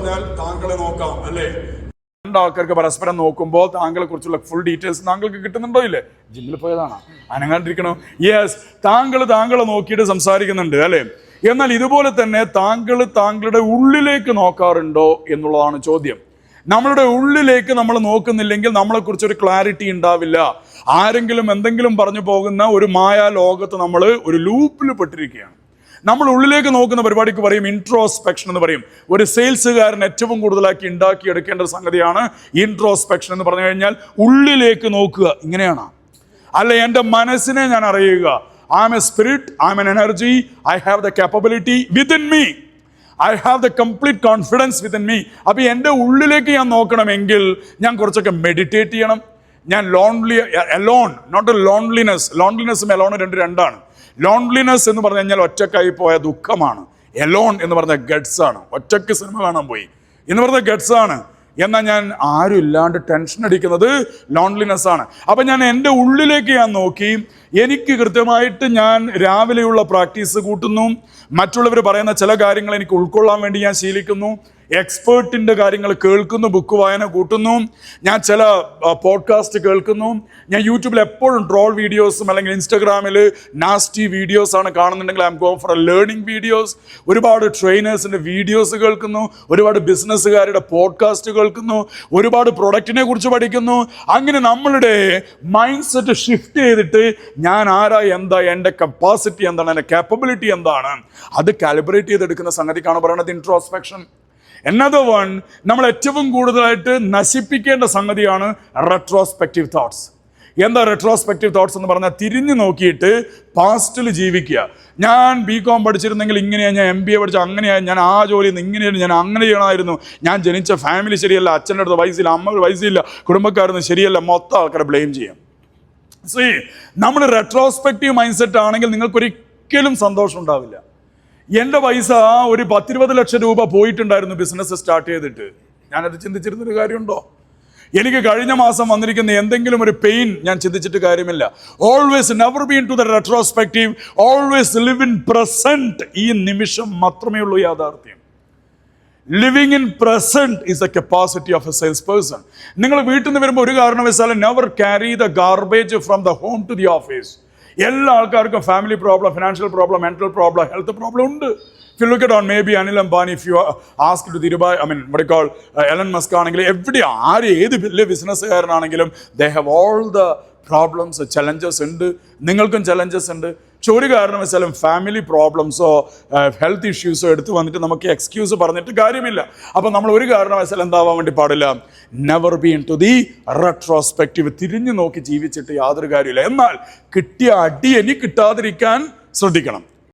പറഞ്ഞാൽ താങ്കളെ നോക്കാം അല്ലേ? രണ്ടാൾക്കാർക്ക് പരസ്പരം നോക്കുമ്പോൾ താങ്കളെ കുറിച്ചുള്ള ഫുൾ ഡീറ്റെയിൽസ് താങ്കൾക്ക് കിട്ടുന്നുണ്ടോ? ഇല്ലേ? ജിമ്മിൽ പോയതാണ്, അനങ്ങാണ്ടിരിക്കണോ? യെസ്, താങ്കളെ നോക്കിയിട്ട് സംസാരിക്കുന്നുണ്ട് അല്ലേ? എന്നാൽ ഇതുപോലെ തന്നെ താങ്കളുടെ ഉള്ളിലേക്ക് നോക്കാറുണ്ടോ എന്നുള്ളതാണ് ചോദ്യം. നമ്മളുടെ ഉള്ളിലേക്ക് നമ്മൾ നോക്കുന്നില്ലെങ്കിൽ നമ്മളെക്കുറിച്ച് ഒരു ക്ലാരിറ്റി ഉണ്ടാവില്ല. ആരെങ്കിലും എന്തെങ്കിലും പറഞ്ഞു പോകുന്ന ഒരു മായാ ലോകത്ത് നമ്മൾ ഒരു ലൂപ്പിൽ പെട്ടിരിക്കുകയാണ്. നമ്മൾ ഉള്ളിലേക്ക് നോക്കുന്ന പരിപാടിക്ക് പറയും ഇൻട്രോസ്പെക്ഷൻ എന്ന് പറയും. ഒരു സെയിൽസുകാരൻ ഏറ്റവും കൂടുതലാക്കി ഉണ്ടാക്കിയെടുക്കേണ്ട സംഗതിയാണ് ഇൻട്രോസ്പെക്ഷൻ എന്ന് പറഞ്ഞു കഴിഞ്ഞാൽ ഉള്ളിലേക്ക് നോക്കുക. ഇങ്ങനെയാണ്. അല്ല, എൻ്റെ മനസ്സിനെ ഞാൻ അറിയുക. I am a spirit, I am an energy, I have the capability within me, I have the complete confidence within me. അപ്പൊ എൻ്റെ ഉള്ളിലേക്ക് ഞാൻ നോക്കണമെങ്കിൽ ഞാൻ കുറച്ചൊക്കെ മെഡിറ്റേറ്റ് ചെയ്യണം. ഞാൻ അലോൺ, നോട്ട് എ ലോൺലിനെസ്സും അലോണും രണ്ടാണ്. ലോൺലിനെസ് എന്ന് പറഞ്ഞു കഴിഞ്ഞാൽ ഒറ്റക്കായി പോയ ദുഃഖമാണ്. എലോൺ എന്ന് പറഞ്ഞ ഗഡ്സ് ആണ്. ഒറ്റക്ക് സിനിമ കാണാൻ പോയി എന്ന് പറഞ്ഞ ഗഡ്സ് ആണ്. എന്നാൽ ഞാൻ ആരും ഇല്ലാണ്ട് ടെൻഷൻ അടിക്കുന്നത് ലോൺലിനെസ് ആണ്. അപ്പൊ ഞാൻ എൻ്റെ ഉള്ളിലേക്ക് ഞാൻ നോക്കി. എനിക്ക് കൃത്യമായിട്ട് ഞാൻ രാവിലെയുള്ള പ്രാക്ടീസ് കൂട്ടുന്നു. മറ്റുള്ളവർ പറയുന്ന ചില കാര്യങ്ങൾ എനിക്ക് ഉൾക്കൊള്ളാൻ വേണ്ടി ഞാൻ ശീലിക്കുന്നു. എക്സ്പേർട്ടിൻ്റെ കാര്യങ്ങൾ കേൾക്കുന്നു, ബുക്ക് വായന കൂട്ടുന്നു. ഞാൻ ചില പോഡ്കാസ്റ്റ് കേൾക്കുന്നു. ഞാൻ യൂട്യൂബിൽ എപ്പോഴും ട്രോൾ വീഡിയോസും അല്ലെങ്കിൽ ഇൻസ്റ്റാഗ്രാമിൽ നാസ്റ്റി വീഡിയോസ് ആണ് കാണുന്നുണ്ടെങ്കിൽ I am going for learning videos. ഒരുപാട് ട്രെയിനേഴ്സിൻ്റെ വീഡിയോസ് കേൾക്കുന്നു, ഒരുപാട് ബിസിനസ്സുകാരുടെ പോഡ്കാസ്റ്റ് കേൾക്കുന്നു, ഒരുപാട് പ്രൊഡക്റ്റിനെ കുറിച്ച് പഠിക്കുന്നു. അങ്ങനെ നമ്മളുടെ മൈൻഡ് സെറ്റ് ഷിഫ്റ്റ് ചെയ്തിട്ട് ഞാൻ ആരാ, എന്താ, എൻ്റെ കപ്പാസിറ്റി എന്താണ്, എൻ്റെ കാപ്പബിലിറ്റി എന്താണ്, അത് കാലിബ്രേറ്റ് ചെയ്തെടുക്കുന്ന സംഗതിക്കാണ് പറയുന്നത് ഇൻട്രോസ്പെക്ഷൻ. Another one, നമ്മൾ ഏറ്റവും കൂടുതലായിട്ട് നശിപ്പിക്കേണ്ട സംഗതിയാണ് റെട്രോസ്പെക്റ്റീവ് തോട്ട്സ്. എന്താ റെട്രോസ്പെക്റ്റീവ് തോട്ട്സ് എന്ന് പറഞ്ഞാൽ തിരിഞ്ഞു നോക്കിയിട്ട് പാസ്റ്റിൽ ജീവിക്കുക. ഞാൻ BCom പഠിച്ചിരുന്നെങ്കിൽ ഇങ്ങനെയാണ്, ഞാൻ MBA പഠിച്ച അങ്ങനെയാണ്, ഞാൻ ആ ജോലി ഇങ്ങനെയാണ്, ഞാൻ അങ്ങനെ ചെയ്യണമായിരുന്നു, ഞാൻ ജനിച്ച ഫാമിലി ശരിയല്ല, അച്ഛൻ്റെ അടുത്ത് വയസ്സില്ല, അമ്മയുടെ വയസ്സില്ല, കുടുംബക്കാരൊന്നും ശരിയല്ല, മൊത്തം ആൾക്കാരെ ബ്ലെയിം ചെയ്യാം. നമ്മൾ റെട്രോസ്പെക്റ്റീവ് മൈൻഡ് സെറ്റ് ആണെങ്കിൽ നിങ്ങൾക്കൊരിക്കലും സന്തോഷം ഉണ്ടാവില്ല. എൻ്റെ പൈസ ഒരു 10-20 ലക്ഷം രൂപ പോയിട്ടുണ്ടായിരുന്നു ബിസിനസ് സ്റ്റാർട്ട് ചെയ്തിട്ട്. ഞാനത് ചിന്തിച്ചിരുന്നൊരു കാര്യമുണ്ടോ? എനിക്ക് കഴിഞ്ഞ മാസം വന്നിരിക്കുന്ന എന്തെങ്കിലും ഒരു പെയിൻ ഞാൻ ചിന്തിച്ചിട്ട് കാര്യമില്ല. Always never been to the retrospective, always live in present. ഈ നിമിഷം മാത്രമേ ഉള്ളൂ യാഥാർത്ഥ്യം. Living in present is a capacity of a sales person. നിങ്ങൾ വീട്ടിൽ നിന്ന് വരുമ്പോൾ ഒരു കാരണവശാലും never carry the garbage from the home to the office. എല്ലാ ആൾക്കാർക്കും family problem, financial problem, mental problem, health problem ഉണ്ട്. If you look at on maybe Anil Ambani, if you ask to Dhirubhai, I mean what you call Elon Musk ആണെങ്കിൽ എവിടെ ആര് ഏത് വലിയ ബിസിനസ്സുകാരനാണെങ്കിലും they have all the problems, challenges ഉണ്ട്. നിങ്ങൾക്കും challenges ഉണ്ട്. ഒരു കാരണവശാലും ഫാമിലി പ്രോബ്ലംസോ ഹെൽത്ത് ഇഷ്യൂസോ എടുത്ത് വന്നിട്ട് നമുക്ക് എക്സ്ക്യൂസ് പറഞ്ഞിട്ട് കാര്യമില്ല. അപ്പം നമ്മൾ ഒരു കാരണവശാലും എന്താവാൻ വേണ്ടി പാടില്ല, never been to the retrospective. തിരിഞ്ഞു നോക്കി ജീവിച്ചിട്ട് യാതൊരു കാര്യമില്ല. എന്നാൽ കിട്ടിയ അടി ഇനി കിട്ടാതിരിക്കാൻ ശ്രദ്ധിക്കണം.